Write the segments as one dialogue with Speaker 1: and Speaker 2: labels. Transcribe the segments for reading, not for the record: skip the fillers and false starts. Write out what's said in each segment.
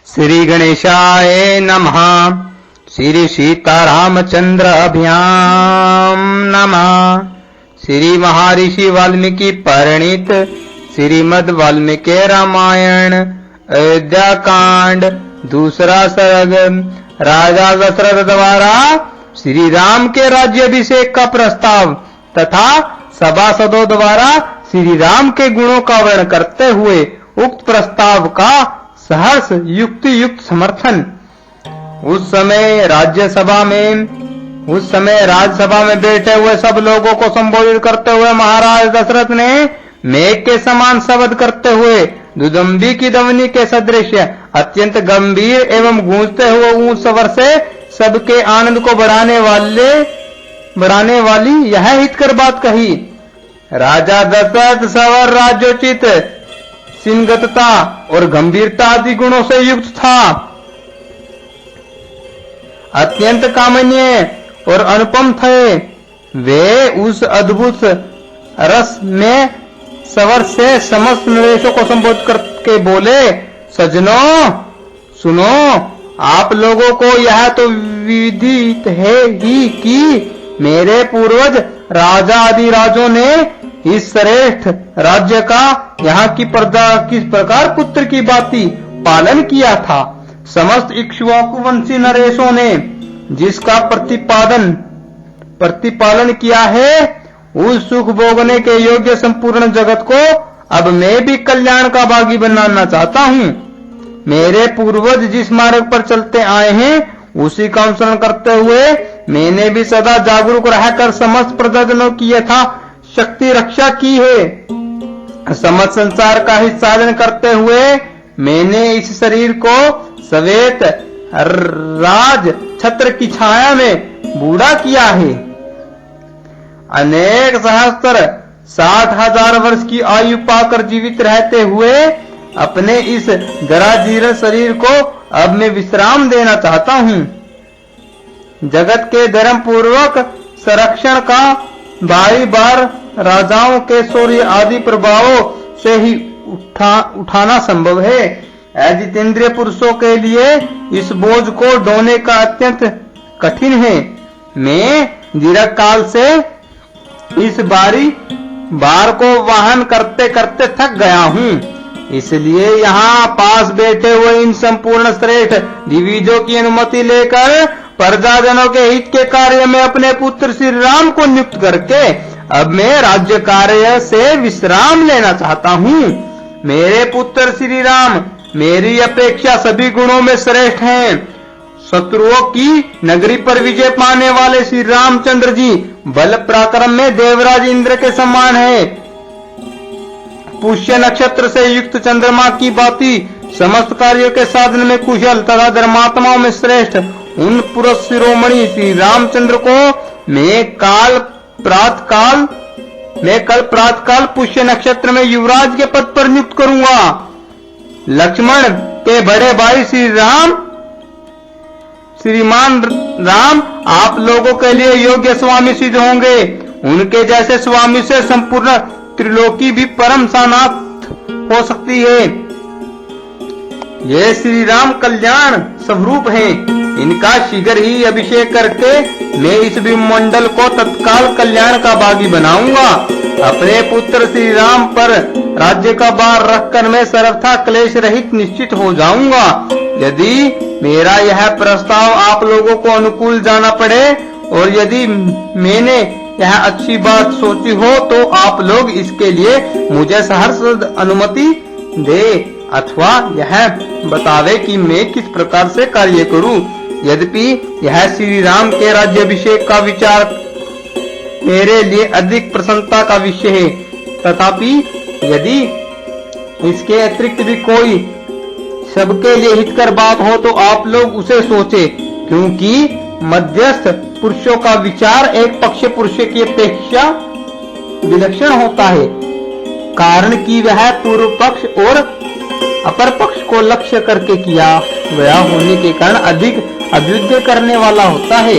Speaker 1: श्री गणेशाय नमः। श्री सीतारामचंद्र अभ्याम नमः। श्री महर्षि वाल्मीकि परिणीत श्रीमद् वाल्मीकि रामायण अयोध्या कांड दूसरा सर्ग। राजा दशरथ द्वारा श्री राम के राज्याभिषेक का प्रस्ताव तथा सभासदों द्वारा श्री राम के गुणों का वर्णन करते हुए उक्त प्रस्ताव का सहर्ष युक्ति युक्त समर्थन। उस समय राज्यसभा में बैठे हुए सब लोगों को संबोधित करते हुए महाराज दशरथ ने मेघ के समान शब्द करते हुए दुदुम्बी की ध्वनि के सदृश अत्यंत गंभीर एवं गूंजते हुए ऊंच स्वर से सबके आनंद को बढ़ाने वाली यह हितकर बात कही। राजा दशरथ सवर राज्योचित सिंगतता और गंभीरता आदि गुणों से युक्त था। अत्यंत कामनीय और अनुपम थे। वे उस अद्भुत रस में सवर से समस्त नरेशों को संबोधित करके बोले, सज्जनों सुनो, आप लोगों को यह तो विदित है ही कि मेरे पूर्वज राजा आदि राजों ने इस श्रेष्ठ राज्य का यहाँ की प्रजा किस प्रकार पुत्र की भांति पालन किया था। समस्त इक्ष्वाकु वंशी नरेशों ने जिसका प्रतिपालन किया है, उस सुख भोगने के योग्य संपूर्ण जगत को अब मैं भी कल्याण का भागी बनाना चाहता हूँ। मेरे पूर्वज जिस मार्ग पर चलते आए हैं उसी का अनुसरण करते हुए मैंने भी सदा जागरूक रहकर समस्त प्रजाजनों की यथा शक्ति रक्षा की है। समस्त संसार का हित साधन करते हुए मैंने इस शरीर को श्वेत राज छत्र की छाया में बूढ़ा किया है। अनेक सहस्त्र 60,000 वर्ष की आयु पाकर जीवित रहते हुए अपने इस जराजीर्ण शरीर को अब मैं विश्राम देना चाहता हूँ। जगत के धर्म पूर्वक संरक्षण का बारी बार राजाओं के शौर्य आदि प्रभावों से ही उठाना संभव है। अजितेंद्रिय पुरुषों के लिए इस बोझ को ढोने का अत्यंत कठिन है। मैं दीर्घ काल से इस बार को वाहन करते करते थक गया हूँ। इसलिए यहाँ पास बैठे हुए इन संपूर्ण श्रेष्ठ दिविजों की अनुमति लेकर प्रजाजनों के हित के कार्य में अपने पुत्र श्री राम को नियुक्त करके अब मैं राज्य कार्य से विश्राम लेना चाहता हूँ। मेरे पुत्र श्री राम मेरी अपेक्षा सभी गुणों में श्रेष्ठ हैं। शत्रुओं की नगरी पर विजय पाने वाले श्री रामचंद्र जी बल पराक्रम में देवराज इंद्र के समान है। पुष्य नक्षत्र से युक्त चंद्रमा की भांति समस्त कार्यों के साधन में कुशल तथा धर्मात्माओं में श्रेष्ठ उन पुरुष शिरोमणि श्री रामचंद्र को मैं कल प्रातःकाल पुष्य नक्षत्र में युवराज के पद पर नियुक्त करूंगा। लक्ष्मण के बड़े भाई श्रीमान राम आप लोगों के लिए योग्य स्वामी सिद्ध होंगे। उनके जैसे स्वामी से संपूर्ण त्रिलोकी भी परम सानाथ हो सकती है। ये श्री राम कल्याण स्वरूप हैं। इनका शीघ्र ही अभिषेक करके मैं इस विमंडल को तत्काल कल्याण का भागी बनाऊंगा। अपने पुत्र श्री राम पर राज्य का भार रखकर मैं सर्वथा क्लेश रहित निश्चित हो जाऊंगा। यदि मेरा यह प्रस्ताव आप लोगों को अनुकूल जाना पड़े और यदि मैंने यह अच्छी बात सोची हो तो आप लोग इसके लिए मुझे सहर्ष अनुमति दे अथवा यह बतावे कि मैं किस प्रकार से कार्य करूं। यद्यपि यह श्री राम के राज्याभिषेक का विचार मेरे लिए अधिक प्रसन्नता का विषय है, तथापि यदि इसके अतिरिक्त भी कोई सबके लिए हितकर बात हो तो आप लोग उसे सोचे, क्योंकि मध्यस्थ पुरुषों का विचार एक पक्ष पुरुष की अपेक्षा विलक्षण होता है, कारण कि वह पूर्व पक्ष और अपर पक्ष को लक्ष्य करके किया गया होने के कारण अधिक अभ्युदय करने वाला होता है।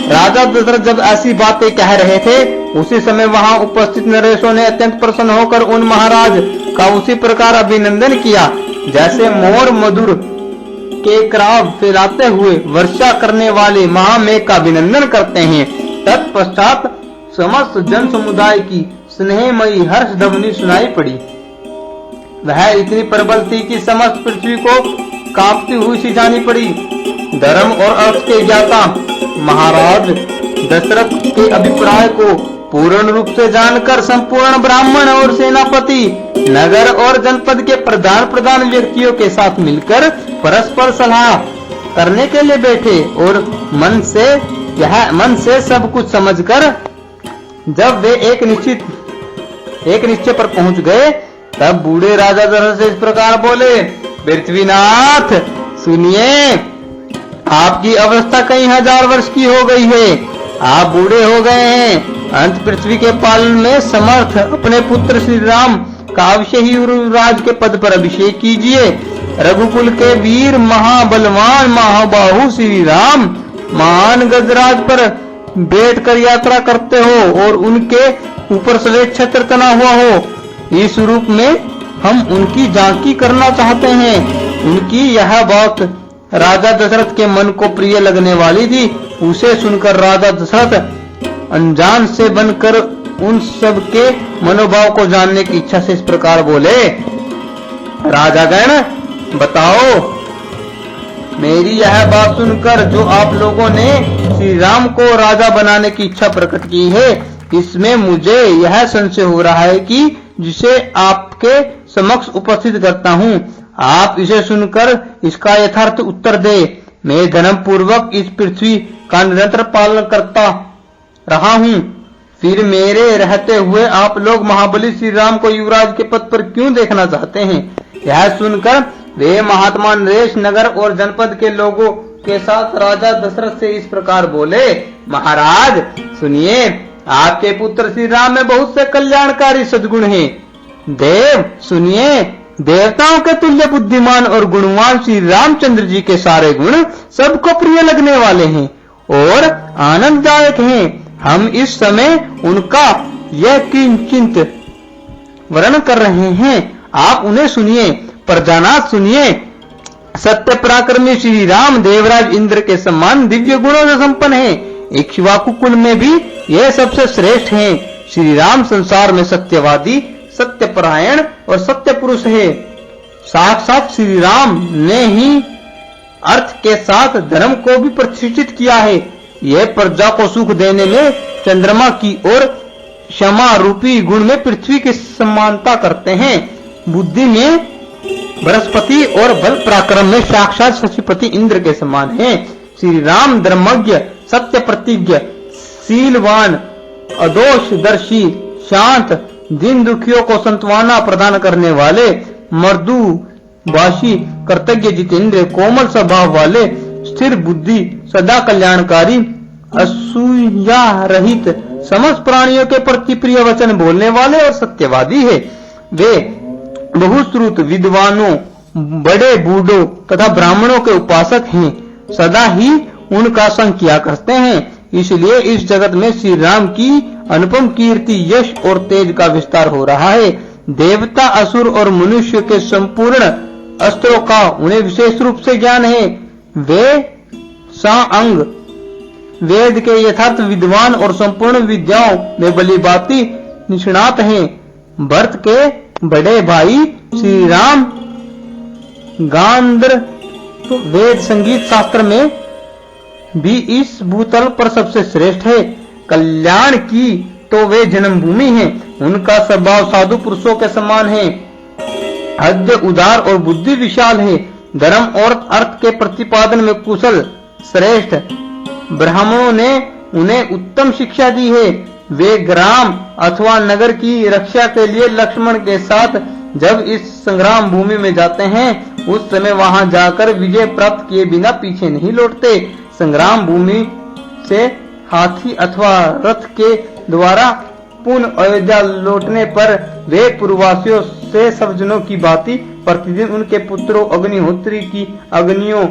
Speaker 1: राजा दशरथ जब ऐसी बातें कह रहे थे उसी समय वहां उपस्थित नरेशों ने अत्यंत प्रसन्न होकर उन महाराज का उसी प्रकार अभिनंदन किया जैसे मोर मधुर केकराव फैलाते हुए वर्षा करने वाले महामेघ का अभिनंदन करते हैं। तत्पश्चात समस्त जन समुदाय की स्नेहमयी हर्ष ध्वनि सुनाई पड़ी। वह इतनी प्रबल थी कि समस्त पृथ्वी को कांपती हुई सी जानी पड़ी। धर्म और अर्थ के ज्ञाता महाराज दशरथ के अभिप्राय को पूर्ण रूप से जानकर संपूर्ण ब्राह्मण और सेनापति नगर और जनपद के प्रधान व्यक्तियों के साथ मिलकर परस्पर सलाह करने के लिए बैठे और मन से सब कुछ समझकर जब वे एक निश्चय पर पहुंच गए, तब बूढ़े राजा दशरथ से इस प्रकार बोले, पृथ्वीनाथ सुनिए, आपकी अवस्था कई हजार वर्ष की हो गई है, आप बूढ़े हो गए हैं। अंत पृथ्वी के पालन में समर्थ अपने पुत्र श्री राम का अवश्य ही युवराज के पद पर अभिषेक कीजिए। रघुकुल के वीर महाबलवान महाबाहु श्री राम महान गजराज पर बैठकर यात्रा करते हो और उनके ऊपर सफेद छत्र तना हुआ हो। इस रूप में हम उनकी झांकी करना चाहते हैं। उनकी यह बात राजा दशरथ के मन को प्रिय लगने वाली थी। उसे सुनकर राजा दशरथ अनजान से बनकर उन सब के मनोभाव को जानने की इच्छा से इस प्रकार बोले, राजागण बताओ, मेरी यह बात सुनकर जो आप लोगों ने श्री राम को राजा बनाने की इच्छा प्रकट की है, इसमें मुझे यह संशय हो रहा है कि जिसे आपके समक्ष उपस्थित करता हूँ, आप इसे सुनकर इसका यथार्थ उत्तर दे। मैं धर्म पूर्वक इस पृथ्वी का निरंतर पालन करता रहा हूँ, फिर मेरे रहते हुए आप लोग महाबली श्री राम को युवराज के पद पर क्यों देखना चाहते हैं? यह सुनकर वे महात्मा नरेश नगर और जनपद के लोगों के साथ राजा दशरथ से इस प्रकार बोले, महाराज सुनिए, आपके पुत्र श्री राम में बहुत से कल्याणकारी सद्गुण हैं। देव सुनिए, देवताओं के तुल्य बुद्धिमान और गुणवान श्री रामचंद्र जी के सारे गुण सबको प्रिय लगने वाले हैं और आनंददायक हैं। हम इस समय उनका यह किंचित वर्णन कर रहे हैं, आप उन्हें सुनिए। प्रजानाथ सुनिए, सत्य पराक्रमी श्री राम देवराज इंद्र के समान दिव्य गुणों से संपन्न हैं। इक्ष्वाकु कुल में भी यह सबसे श्रेष्ठ हैं। श्री राम संसार में सत्यवादी, सत्यपरायण और सत्य पुरुष है। साक्षात श्री राम ने ही अर्थ के साथ धर्म को भी प्रतिष्ठित किया है। यह प्रजा को सुख देने में चंद्रमा की और क्षमा रूपी गुण में पृथ्वी की समानता करते हैं। बुद्धि में बृहस्पति और बल पराक्रम में साक्षात शशिपति इंद्र के समान हैं। श्री राम धर्मज्ञ, सत्य प्रतिज्ञ, शीलवान, अदोषदर्शी, शांत, दिन दुखियों को संत्वना प्रदान करने वाले, मृदु भाषी, कृतज्ञ, जितेंद्र, कोमल स्वभाव वाले, स्थिर बुद्धि, सदा कल्याणकारी, असूया रहित, समस्त प्राणियों के प्रति प्रिय वचन बोलने वाले और सत्यवादी है। वे बहुश्रुत विद्वानों, बड़े बूढ़ों तथा ब्राह्मणों के उपासक हैं। सदा ही उनका संग किया करते हैं। इसलिए इस जगत में श्री राम की अनुपम कीर्ति, यश और तेज का विस्तार हो रहा है। देवता, असुर और मनुष्य के संपूर्ण अस्त्रों का उन्हें विशेष रूप से ज्ञान है। वे सांग वेद के यथार्थ विद्वान और संपूर्ण विद्याओं में भलीभांति निष्णात हैं। भरत के बड़े भाई श्री राम गांधर वेद संगीत शास्त्र में भी इस भूतल पर सबसे श्रेष्ठ है। कल्याण की तो वे जन्मभूमि है। उनका स्वभाव साधु पुरुषों के समान है। हृदय उदार और बुद्धि विशाल है। धर्म और अर्थ के प्रतिपादन में कुशल, श्रेष्ठ। ब्राह्मणों ने उन्हें उत्तम शिक्षा दी है। वे ग्राम अथवा नगर की रक्षा के लिए लक्ष्मण के साथ जब इस संग्राम भूमि में जाते हैं, उस समय वहां जाकर विजय प्राप्त किए बिना पीछे नहीं लौटते। संग्राम भूमि से हाथी अथवा रथ के द्वारा पुनः अयोध्या लौटने पर वे पूर्ववासियों से सब जनों की भांति प्रतिदिन उनके पुत्रों, अग्निहोत्री की अग्नियों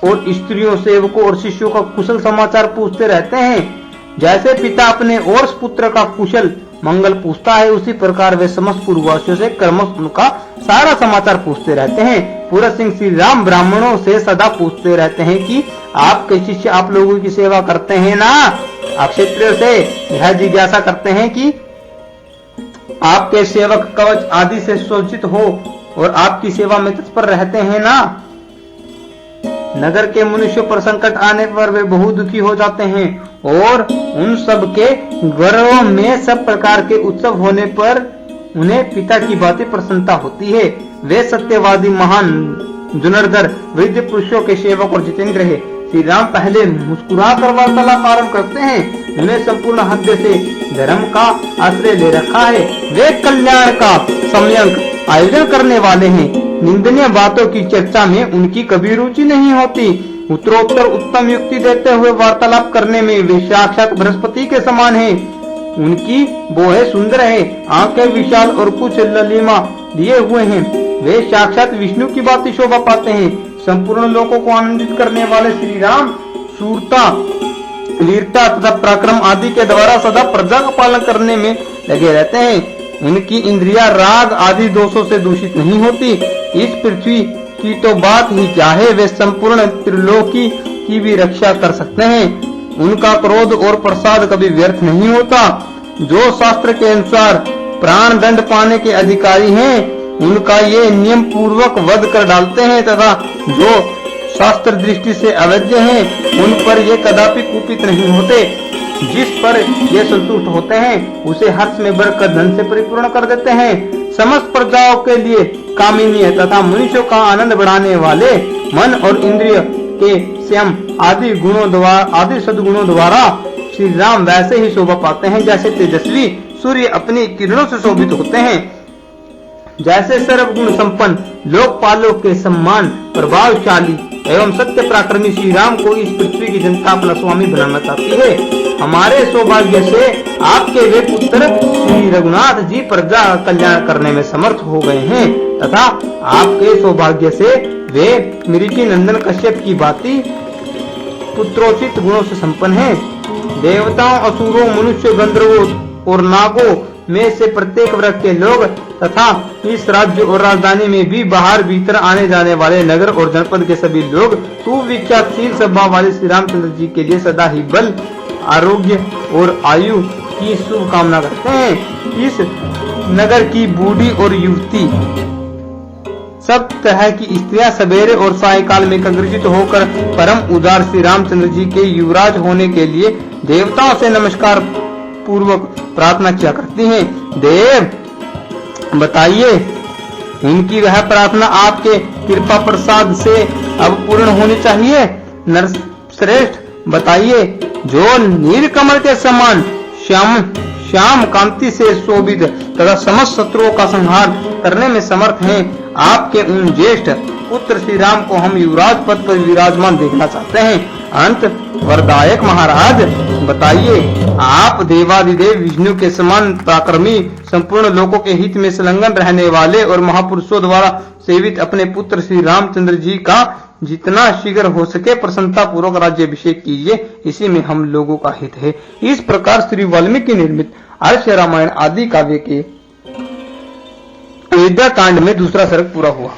Speaker 1: और स्त्रियों, सेवकों और शिष्यों का कुशल समाचार पूछते रहते हैं। जैसे पिता अपने और पुत्र का कुशल मंगल पूछता है, उसी प्रकार वे समस्त पूर्ववासियों से क्रमश उनका सारा समाचार पूछते रहते हैं। पूरा सिंह श्री राम ब्राह्मणों से सदा पूछते रहते हैं कि आपके शिष्य आप लोगों की सेवा करते हैं ना। क्षत्रियों से यह जिज्ञासा करते हैं कि आपके सेवक कवच आदि से सुसज्जित हो और आपकी सेवा में तत्पर रहते हैं ना। नगर के मनुष्यों पर संकट आने पर वे बहुत दुखी हो जाते हैं और उन सब के घरों में सब प्रकार के उत्सव होने पर उन्हें पिता की बातें प्रसन्नता होती है। वे सत्यवादी महान जुनरधर वृद्ध पुरुषों के सेवक और जितेंद्र है। श्री राम पहले मुस्कुरा कर वार्तालाप आरंभ करते हैं। उन्हें संपूर्ण हृदय से धर्म का आश्रय ले रखा है। वे कल्याण का सम्यक आयोजन करने वाले हैं। निंदनीय बातों की चर्चा में उनकी कभी रुचि नहीं होती। उत्तरोत्तर उत्तम युक्ति देते हुए वार्तालाप करने में वे साक्षात बृहस्पति के समान हैं। उनकी बोहें सुंदर है, आंखें विशाल और कुछ ललिमा लिए हुए हैं। वे साक्षात विष्णु की बातें शोभा पाते हैं। संपूर्ण लोगों को आनंदित करने वाले श्री राम शूरता, वीरता तथा पराक्रम आदि के द्वारा सदा प्रजा का पालन करने में लगे रहते हैं। उनकी इंद्रियां राग आदि दोषों से दूषित नहीं होती। इस पृथ्वी की तो बात ही क्या है, वे संपूर्ण त्रिलोकी की भी रक्षा कर सकते हैं। उनका क्रोध और प्रसाद कभी व्यर्थ नहीं होता। जो शास्त्र के अनुसार प्राण दंड पाने के अधिकारी हैं, उनका ये नियम पूर्वक वध कर डालते हैं तथा जो शास्त्र दृष्टि से अवैध हैं, उन पर ये कदापि कुपित नहीं होते। जिस पर ये संतुष्ट होते हैं, उसे हर्ष में भरकर धन से परिपूर्ण कर देते हैं। समस्त प्रजाओं के लिए कामिनीय तथा मनुष्यों का आनंद बढ़ाने वाले मन और इंद्रिय के संयम आदि सद्गुणों द्वारा श्री राम वैसे ही शोभा पाते हैं जैसे तेजस्वी सूर्य अपनी किरणों से शोभित होते हैं। जैसे सर्वगुण संपन्न लोकपालों के सम्मान प्रभावशाली एवं सत्य पराक्रमी श्री राम को इस पृथ्वी की जनता अपना स्वामी बनाना चाहती है। हमारे सौभाग्य से आपके वे पुत्र श्री रघुनाथ जी प्रजा कल्याण करने में समर्थ हो गए हैं तथा आपके सौभाग्य से वे मृषि नंदन कश्यप की भांति पुत्रोचित गुणों से संपन्न हैं। देवताओं, असुरों, मनुष्य, गंधर्वों और नागों में से प्रत्येक वर्ग के लोग तथा इस राज्य और राजधानी में भी बाहर भीतर आने जाने वाले नगर और जनपद के सभी लोग सुविख्यातशील स्वभाव वाले श्री रामचंद्र जी के लिए सदा ही बल, आरोग्य और आयु की शुभकामना करते हैं। इस नगर की बूढ़ी और युवती सब तरह की स्त्रियां सवेरे और सायकाल में कंग्रजित होकर परम उदार श्री रामचंद्र जी के युवराज होने के लिए देवताओं से नमस्कार पूर्वक प्रार्थना किया करती हैं। देव बताइए, उनकी वह प्रार्थना आपके कृपा प्रसाद से अब पूर्ण होनी चाहिए। नरश्रेष्ठ बताइए, जो नीलकमल के समान श्याम कांति से शोभित तथा समस्त शत्रुओं का संहार करने में समर्थ हैं, आपके उन ज्येष्ठ पुत्र श्री राम को हम युवराज पद पर विराजमान देखना चाहते हैं। अंत वरदायक महाराज बताइए, आप देवादिदेव विष्णु के समान पराक्रमी, संपूर्ण लोगों के हित में संलग्न रहने वाले और महापुरुषों द्वारा सेवित अपने पुत्र श्री रामचंद्र जी का जितना शीघ्र हो सके प्रसन्नता पूर्वक राज्याभिषेक कीजिए, इसी में हम लोगों का हित है। इस प्रकार श्री वाल्मीकि निर्मित आर्ष रामायण आदि काव्य के अयोध्या कांड में दूसरा सर्ग पूरा हुआ।